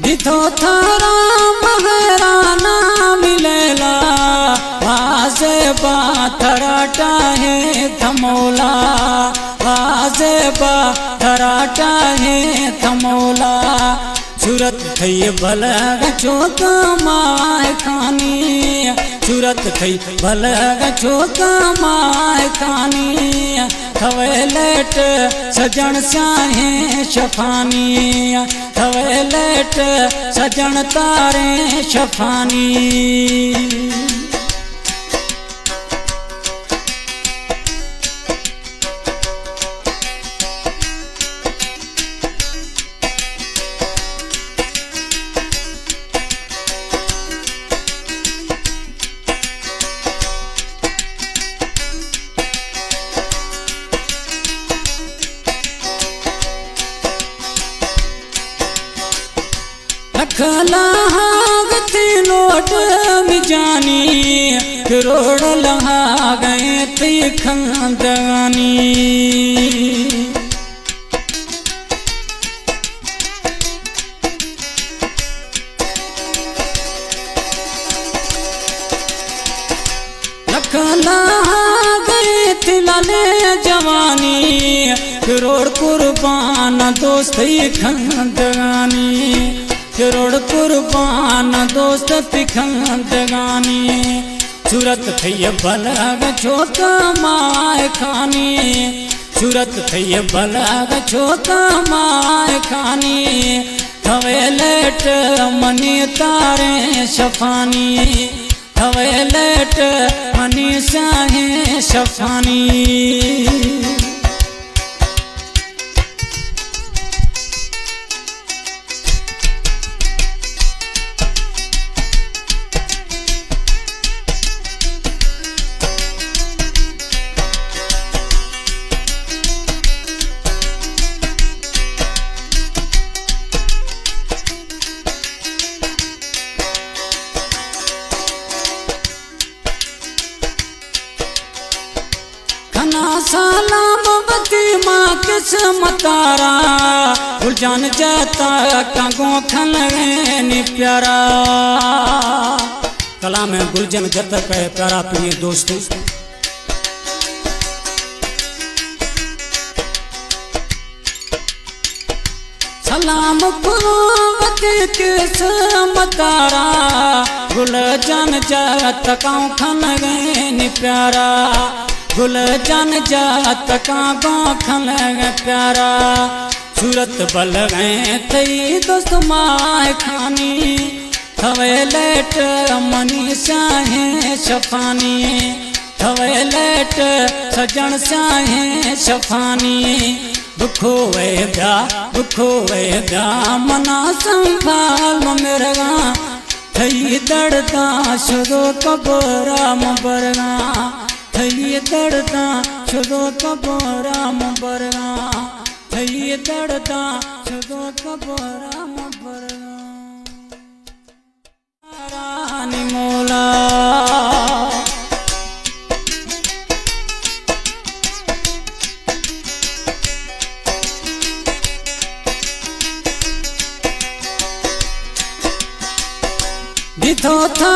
दिथो थारा महराना मिलेला वाजे बाथराटा है थमोला वाजे बाथराटा है थमोला सूरत थई भलग चोक माय खानी सूरत थई भलग चोक माय खानी थवेलेट सजन साहे शफानी थवेलेट सजन तारे शफानी खला गति नोट मिजानी करोड़ लहा गए थे खंदगानी खला गए थे लाले जवानी करोड़ कुर्बान दोस्त खंदगानी करोड़ कुर्बान दोस्त तिखंदगानी सूरत थई भलग चोक माय खानी सूरत थई भलग चोक माय खानी थवेलेट मनी तारे शफानी थवेलेट मनी साहे शफानी सलाम बती माँ किस्मतारा गुलजान जाता कंगो खन नि प्यारा कला में गुलजन जत कहे प्यारा प्रिय दोस्तों सलाम बती किस्मतारा गुलजान जात कंगो खन नि प्यारा गुलजान जात का गोखन प्यारा सूरत बल गए थई दोस्त माय खानी थवेलेट मनी साहे शफानी थवेलेट सजन साहे शफानी बुखो वेदा मना संभाल मेरगा थई दर्दा शुरू कबरा मबरगा थई दर्दा शुरू कबरा मबरगा थई दर्दा शुरू कबरा मबरगा रानी मोला दिथो था